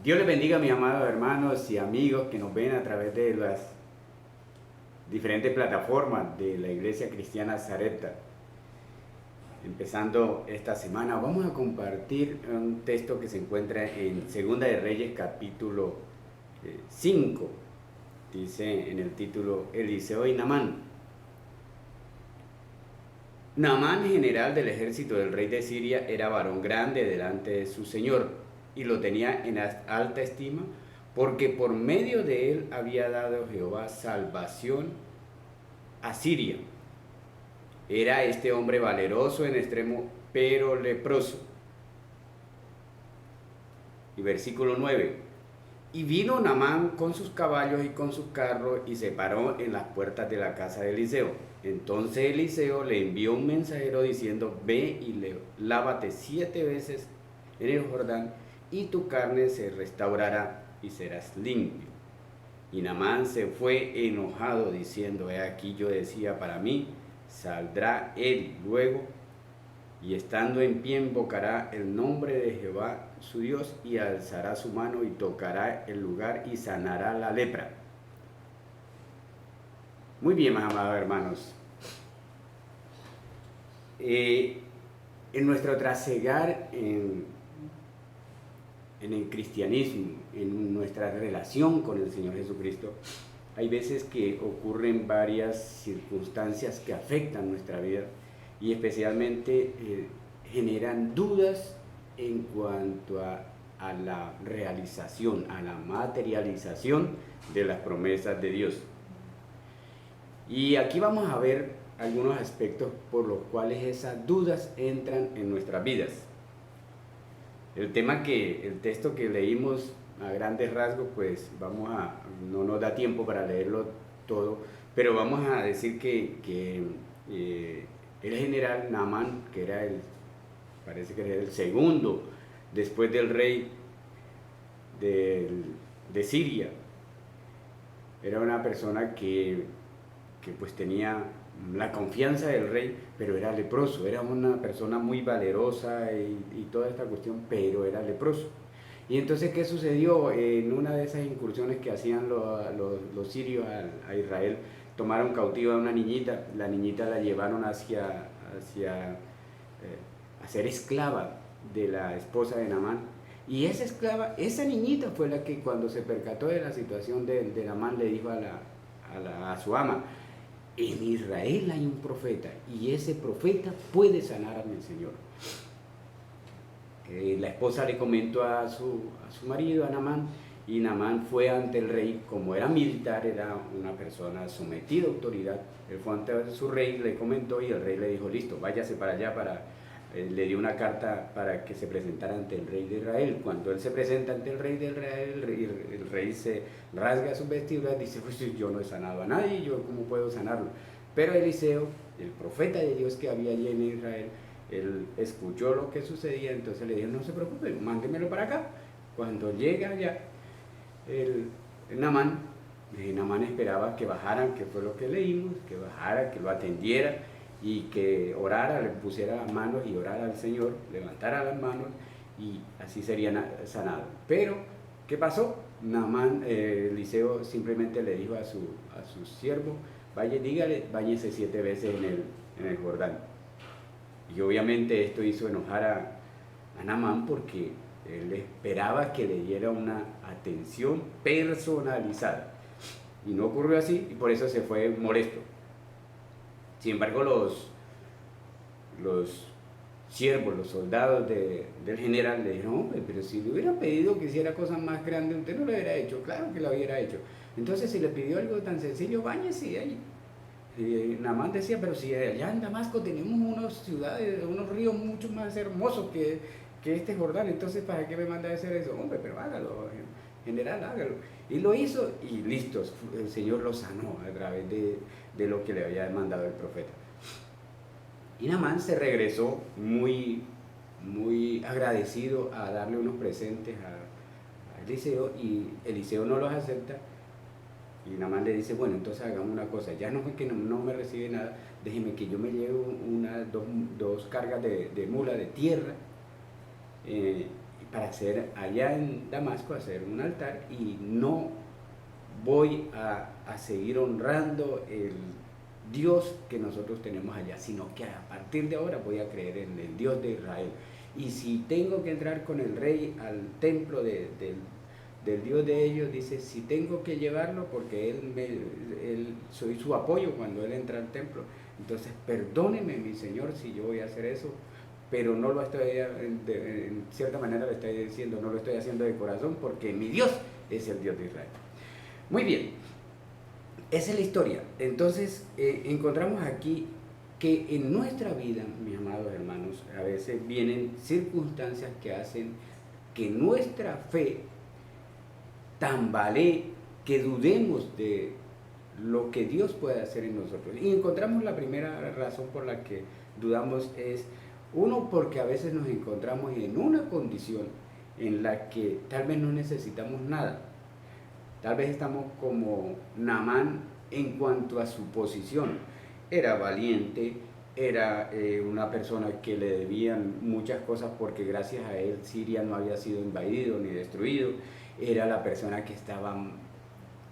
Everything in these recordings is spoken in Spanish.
Dios les bendiga, mis amados hermanos y amigos que nos ven a través de las diferentes plataformas de la Iglesia Cristiana Zareta. Empezando esta semana, vamos a compartir un texto que se encuentra en Segunda de Reyes, capítulo 5. Dice en el título Eliseo y Naamán. Naamán, general del ejército del rey de Siria, era varón grande delante de su señor y lo tenía en alta estima, porque por medio de él había dado Jehová salvación a Siria. Era este hombre valeroso en extremo, pero leproso. Y versículo 9. Y vino Naamán con sus caballos y con sus carros y se paró en las puertas de la casa de Eliseo. Entonces Eliseo le envió un mensajero diciendo: ve y lávate 7 veces en el Jordán, y tu carne se restaurará y serás limpio. Y Naamán se fue enojado diciendo: he aquí, yo decía para mí, saldrá él luego, y estando en pie invocará el nombre de Jehová su Dios, y alzará su mano y tocará el lugar y sanará la lepra. Muy bien, mis amados hermanos. En nuestro trasegar en el cristianismo, en nuestra relación con el Señor Jesucristo, hay veces que ocurren varias circunstancias que afectan nuestra vida y especialmente generan dudas en cuanto a la realización, a la materialización de las promesas de Dios. Y aquí vamos a ver algunos aspectos por los cuales esas dudas entran en nuestras vidas. El texto que leímos a grandes rasgos, pues no nos da tiempo para leerlo todo, pero vamos a decir que el general Naamán, que parece que era el segundo después del rey de Siria, era una persona que pues tenía la confianza del rey, pero era leproso, era una persona muy valerosa y toda esta cuestión, pero era leproso. Y entonces, ¿qué sucedió? En una de esas incursiones que hacían los sirios a Israel, tomaron cautiva a una niñita, la niñita la llevaron hacia a ser esclava de la esposa de Naamán. Y esa esclava, esa niñita fue la que cuando se percató de la situación de Naamán le dijo a su ama: en Israel hay un profeta y ese profeta puede sanar a mi Señor. La esposa le comentó a su marido, a Naamán, y Naamán fue ante el rey. Como era militar, era una persona sometida a autoridad. Él fue ante su rey, le comentó, y el rey le dijo: listo, váyase para allá. Le dio una carta para que se presentara ante el rey de Israel. Cuando él se presenta ante el rey de Israel, el rey se rasga sus vestiduras y dice: pues yo no he sanado a nadie, ¿yo cómo puedo sanarlo? Pero Eliseo, el profeta de Dios que había allí en Israel, él escuchó lo que sucedía. Entonces le dijo: no se preocupe, mándemelo para acá. Cuando llega allá el Naamán esperaba que bajaran, que fue lo que leímos, que bajara, que lo atendiera y que orara, le pusiera las manos y orara al Señor, levantara las manos, y así sería sanado. Pero, ¿qué pasó? Naamán, Eliseo simplemente le dijo a su siervo: vaya, dígale, báñese 7 veces en el Jordán. Y obviamente esto hizo enojar a Naamán, porque él esperaba que le diera una atención personalizada. Y no ocurrió así, y por eso se fue molesto. Sin embargo, los siervos, los soldados del general le dijeron: hombre, pero si le hubieran pedido que hiciera cosas más grandes, usted no lo hubiera hecho. Claro que lo hubiera hecho. Entonces, si le pidió algo tan sencillo, báñese ahí. Y Naamán decía: pero si allá en Damasco tenemos unas ciudades, unos ríos mucho más hermosos que este Jordán, entonces ¿para qué me manda a hacer eso? Hombre, pero hágalo, general, hágalo. Y lo hizo, y listo, el Señor lo sanó a través de lo que le había mandado el profeta. Y Naamán se regresó muy, muy agradecido a darle unos presentes a Eliseo, y Eliseo no los acepta. Y Naamán le dice: bueno, entonces hagamos una cosa, ya no es que no me recibe nada, déjeme que yo me llevo dos cargas de mula de tierra, para hacer allá en Damasco, hacer un altar, y no voy a seguir honrando el Dios que nosotros tenemos allá, sino que a partir de ahora voy a creer en el Dios de Israel. Y si tengo que entrar con el rey al templo del Dios de ellos, dice, si tengo que llevarlo, porque él soy su apoyo cuando él entra al templo, entonces perdóneme mi Señor si yo voy a hacer eso, pero no lo estoy, en cierta manera le estoy diciendo, no lo estoy haciendo de corazón, porque mi Dios es el Dios de Israel. Muy bien, esa es la historia. Entonces encontramos aquí que en nuestra vida, mis amados hermanos, a veces vienen circunstancias que hacen que nuestra fe tambalee, que dudemos de lo que Dios puede hacer en nosotros. Y encontramos la primera razón por la que dudamos es, uno, porque a veces nos encontramos en una condición en la que tal vez no necesitamos nada. Tal vez estamos como Naamán en cuanto a su posición. Era valiente, era una persona que le debían muchas cosas porque gracias a él Siria no había sido invadido ni destruido. Era la persona que estaba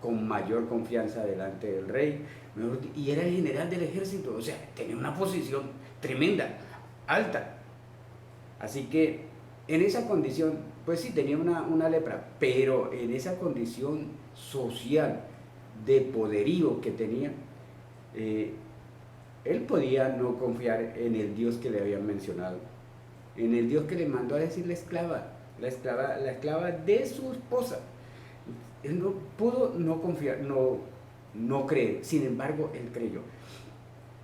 con mayor confianza delante del rey, y era el general del ejército, o sea, tenía una posición tremenda, alta. Así que en esa condición, pues sí, tenía una lepra, pero en esa condición social de poderío que tenía, él podía no confiar en el Dios que le habían mencionado, en el Dios que le mandó a decir la esclava de su esposa. Él no pudo no confiar, no creer, sin embargo, él creyó.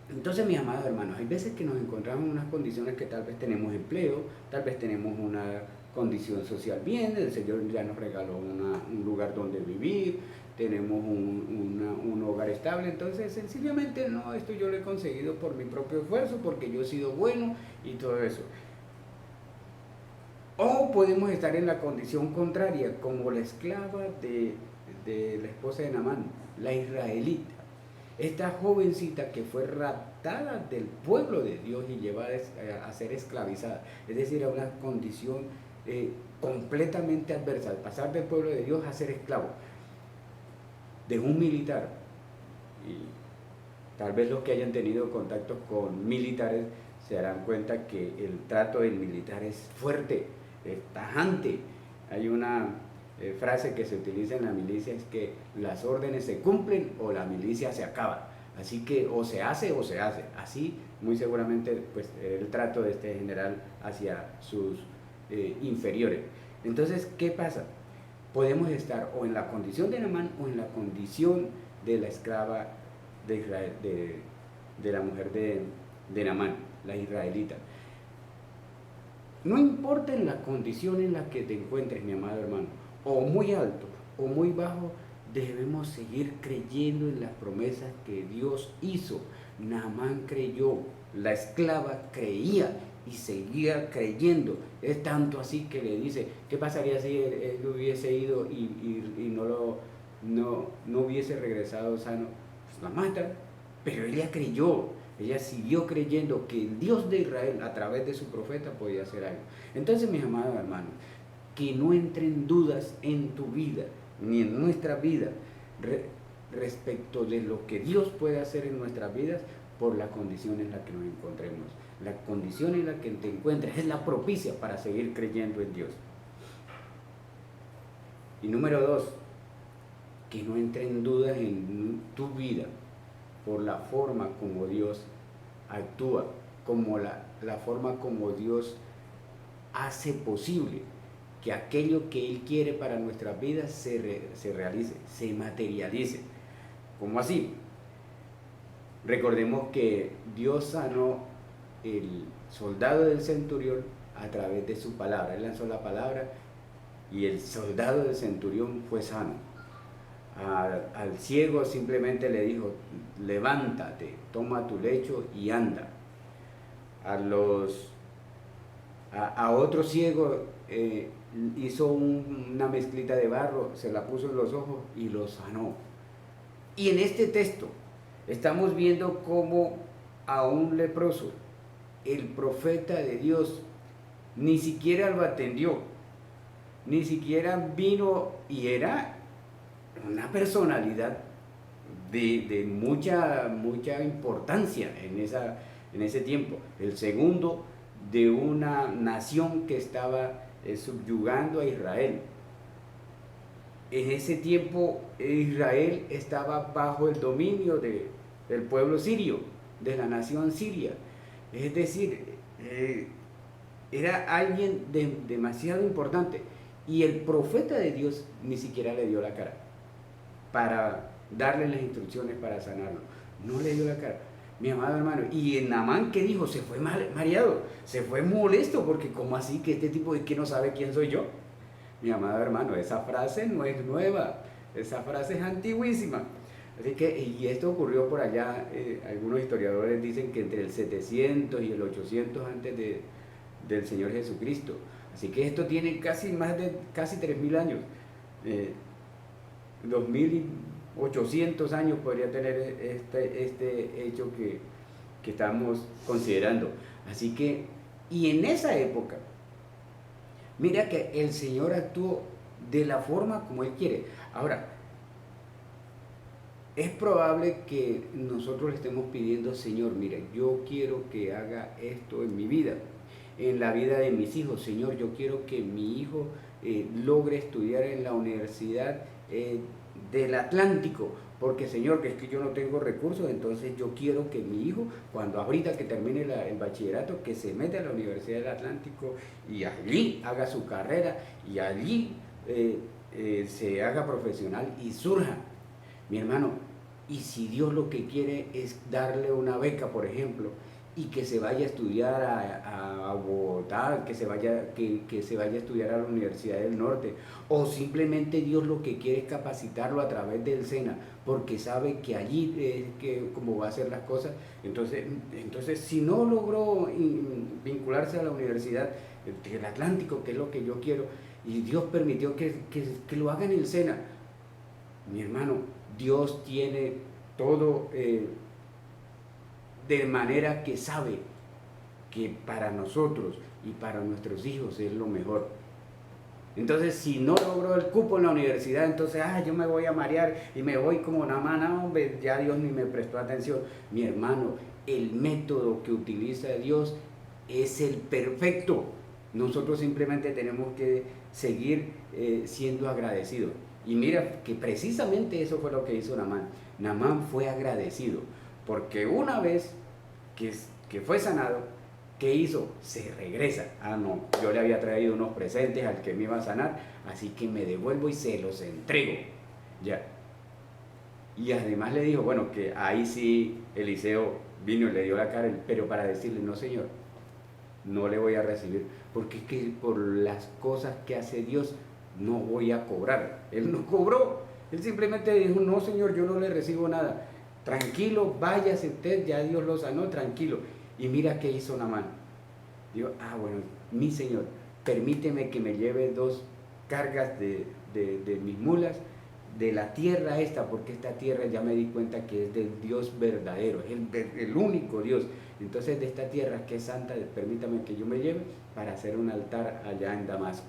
Entonces, mis amados hermanos, hay veces que nos encontramos en unas condiciones que tal vez tenemos empleo, tal vez tenemos una condición social bien, el Señor ya nos regaló un lugar donde vivir, tenemos un hogar estable, entonces sencillamente no, esto yo lo he conseguido por mi propio esfuerzo, porque yo he sido bueno y todo eso. O podemos estar en la condición contraria, como la esclava de la esposa de Naamán, la israelita. Esta jovencita que fue raptada del pueblo de Dios y llevada a ser esclavizada, es decir, a una condición completamente adversa, pasar del pueblo de Dios a ser esclavo de un militar. Y tal vez los que hayan tenido contacto con militares se darán cuenta que el trato del militar es fuerte, es tajante. Hay una frase que se utiliza en la milicia, es que las órdenes se cumplen o la milicia se acaba. Así que o se hace o se hace. Así muy seguramente pues, el trato de este general hacia sus inferiores. Entonces, ¿qué pasa? Podemos estar o en la condición de Naamán o en la condición de la esclava de Israel, de la mujer de Naamán, la israelita. No importa en la condición en la que te encuentres, mi amado hermano, o muy alto o muy bajo, debemos seguir creyendo en las promesas que Dios hizo. Naamán creyó, la esclava creía y seguía creyendo. Es tanto así que le dice, ¿qué pasaría si él hubiese ido y no hubiese regresado sano? Pues la matan, pero ella creyó. Ella siguió creyendo que el Dios de Israel, a través de su profeta, podía hacer algo. Entonces, mis amados hermanos, que no entren dudas en tu vida, ni en nuestra vida, respecto de lo que Dios puede hacer en nuestras vidas por la condición en la que nos encontremos. La condición en la que te encuentres es la propicia para seguir creyendo en Dios. Y número 2, que no entren dudas en tu vida por la forma como Dios actúa, como la forma como Dios hace posible que aquello que Él quiere para nuestras vidas se realice, se materialice. ¿Cómo así? Recordemos que Dios sanó el soldado del centurión a través de su palabra. Él lanzó la palabra y el soldado del centurión fue sano. Al ciego simplemente le dijo, levántate, toma tu lecho y anda. A otro ciego hizo una mezclita de barro, se la puso en los ojos y lo sanó. Y en este texto estamos viendo cómo a un leproso, el profeta de Dios, ni siquiera lo atendió. ni siquiera vino, y era una personalidad de mucha importancia en ese tiempo. El segundo de una nación que estaba subyugando a Israel. En ese tiempo Israel estaba bajo el dominio del pueblo sirio, de la nación siria. Es decir, era alguien demasiado importante. Y el profeta de Dios ni siquiera le dio la cara para darle las instrucciones para sanarlo. No le dio la cara, mi amado hermano. Y en Naamán, ¿qué dijo? Se fue mareado, se fue molesto, porque como así que este tipo es que no sabe quién soy yo. Mi amado hermano, esa frase no es nueva, esa frase es antiguísima. Así que, y esto ocurrió por allá, algunos historiadores dicen que entre el 700 y el 800 antes del Señor Jesucristo. Así que esto tiene casi 3.000 años. 2.800 años podría tener este hecho que estamos considerando. Así que, y en esa época, mira que el Señor actuó de la forma como Él quiere. Ahora, es probable que nosotros le estemos pidiendo, Señor, mira, yo quiero que haga esto en mi vida, en la vida de mis hijos. Señor, yo quiero que mi hijo logre estudiar en la Universidad del Atlántico, porque Señor, que es que yo no tengo recursos, entonces yo quiero que mi hijo, cuando ahorita que termine el bachillerato, que se meta a la Universidad del Atlántico y allí haga su carrera y allí se haga profesional y surja. Mi hermano, y si Dios lo que quiere es darle una beca, por ejemplo, y que se vaya a estudiar a Bogotá, que se vaya a estudiar a la Universidad del Norte, o simplemente Dios lo que quiere es capacitarlo a través del SENA, porque sabe que allí es que como va a hacer las cosas. Entonces si no logró vincularse a la Universidad del Atlántico, que es lo que yo quiero, y Dios permitió que lo haga en el SENA, mi hermano, Dios tiene todo de manera que sabe que para nosotros y para nuestros hijos es lo mejor. Entonces, si no logró el cupo en la universidad, entonces, yo me voy a marear y me voy como Naamán, hombre, ya Dios ni me prestó atención. Mi hermano, el método que utiliza Dios es el perfecto. Nosotros simplemente tenemos que seguir siendo agradecidos. Y mira que precisamente eso fue lo que hizo Naamán. Naamán fue agradecido, porque una vez que fue sanado, ¿qué hizo? Se regresa. No, yo le había traído unos presentes al que me iba a sanar, así que me devuelvo y se los entrego. Ya. Y además le dijo, bueno, que ahí sí Eliseo vino y le dio la cara, pero para decirle, no Señor, no le voy a recibir, porque es que por las cosas que hace Dios no voy a cobrar. Él no cobró, él simplemente dijo, no Señor, yo no le recibo nada. Tranquilo, váyase usted, ya Dios lo sanó, tranquilo. Y mira qué hizo Naamán. Dijo, bueno, mi Señor, permíteme que me lleve 2 cargas de mis mulas de la tierra esta, porque esta tierra ya me di cuenta que es del Dios verdadero, es el único Dios. Entonces de esta tierra que es santa, permítame que yo me lleve para hacer un altar allá en Damasco.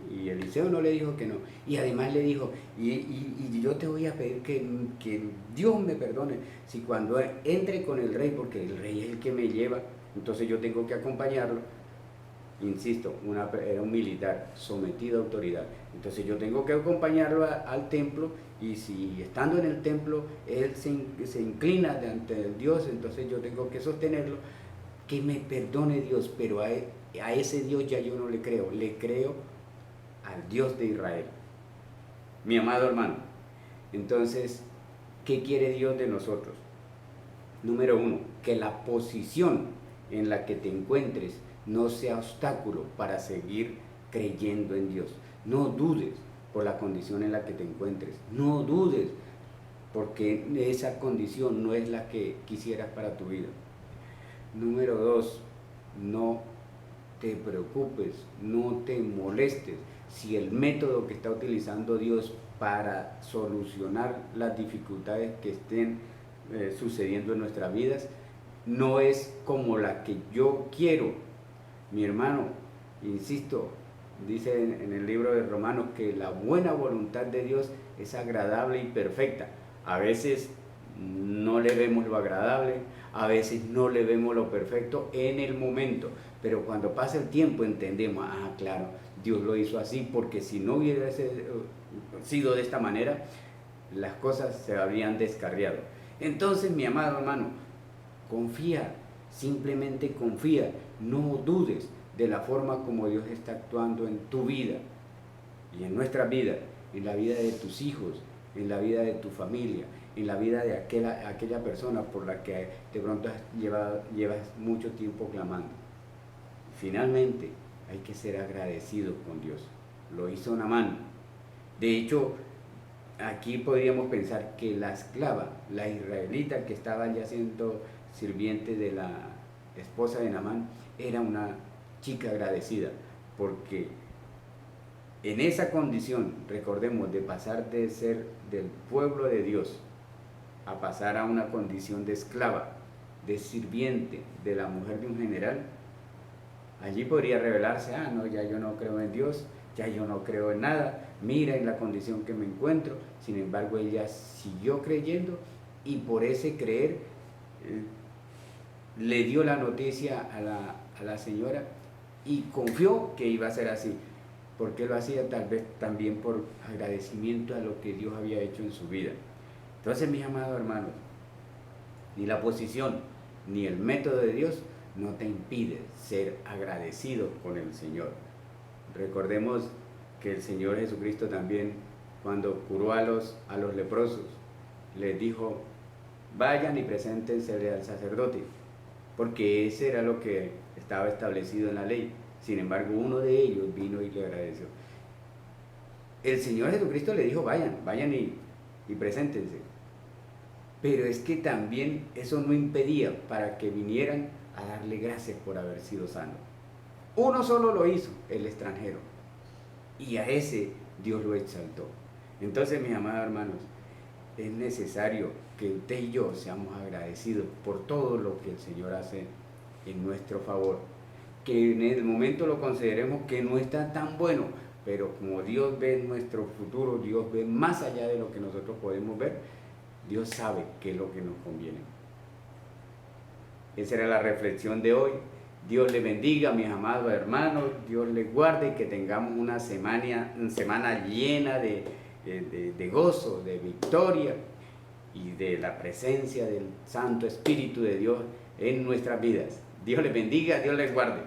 Y Eliseo no le dijo que no, y además le dijo, y yo te voy a pedir que Dios me perdone si cuando entre con el rey, porque el rey es el que me lleva, entonces yo tengo que acompañarlo. Insisto, era un militar sometido a autoridad, entonces yo tengo que acompañarlo al templo, y si estando en el templo él se inclina ante el Dios, entonces yo tengo que sostenerlo. Que me perdone Dios, pero a ese Dios ya yo no le creo al Dios de Israel. Mi amado hermano, entonces, ¿qué quiere Dios de nosotros? Número 1, que la posición en la que te encuentres no sea obstáculo para seguir creyendo en Dios. No dudes por la condición en la que te encuentres. No dudes porque esa condición no es la que quisieras para tu vida. Número 2, no te preocupes, no te molestes si el método que está utilizando Dios para solucionar las dificultades que estén sucediendo en nuestras vidas no es como la que yo quiero. Mi hermano, Insisto, dice en el libro de Romanos que la buena voluntad de Dios es agradable y perfecta. A veces no le vemos lo agradable, a veces no le vemos lo perfecto en el momento, pero cuando pasa el tiempo entendemos, claro, Dios lo hizo así, porque si no hubiera sido de esta manera, las cosas se habrían descarriado. Entonces, mi amado hermano, confía, simplemente confía, no dudes de la forma como Dios está actuando en tu vida y en nuestra vida, en la vida de tus hijos, en la vida de tu familia, en la vida de aquella persona por la que de pronto llevas mucho tiempo clamando. Finalmente, hay que ser agradecido con Dios. Lo hizo Naamán. De hecho, aquí podríamos pensar que la esclava, la israelita que estaba ya siendo sirviente de la esposa de Naamán, era una chica agradecida, porque en esa condición, recordemos, de pasar de ser del pueblo de Dios a pasar a una condición de esclava, de sirviente de la mujer de un general, allí podría revelarse, no, ya yo no creo en Dios, ya yo no creo en nada, mira en la condición que me encuentro. Sin embargo, ella siguió creyendo y por ese creer le dio la noticia a la señora y confió que iba a ser así. ¿Por qué lo hacía? Tal vez también por agradecimiento a lo que Dios había hecho en su vida. Entonces, mis amados hermanos, ni la posición ni el método de Dios no te impide ser agradecido con el Señor. Recordemos que el Señor Jesucristo también, cuando curó a los leprosos, les dijo, vayan y preséntensele al sacerdote, porque ese era lo que estaba establecido en la ley. Sin embargo, uno de ellos vino y le agradeció. El Señor Jesucristo le dijo, vayan y preséntense. Pero es que también eso no impedía para que vinieran a darle gracias por haber sido sano. Uno solo lo hizo, el extranjero, y a ese Dios lo exaltó. Entonces, mis amados hermanos, es necesario que usted y yo seamos agradecidos por todo lo que el Señor hace en nuestro favor, que en el momento lo consideremos que no está tan bueno, pero como Dios ve nuestro futuro, Dios ve más allá de lo que nosotros podemos ver, Dios sabe qué es lo que nos conviene. Esa era la reflexión de hoy. Dios le bendiga, mis amados hermanos, Dios les guarde y que tengamos una semana llena de gozo, de victoria y de la presencia del Santo Espíritu de Dios en nuestras vidas. Dios les bendiga, Dios les guarde.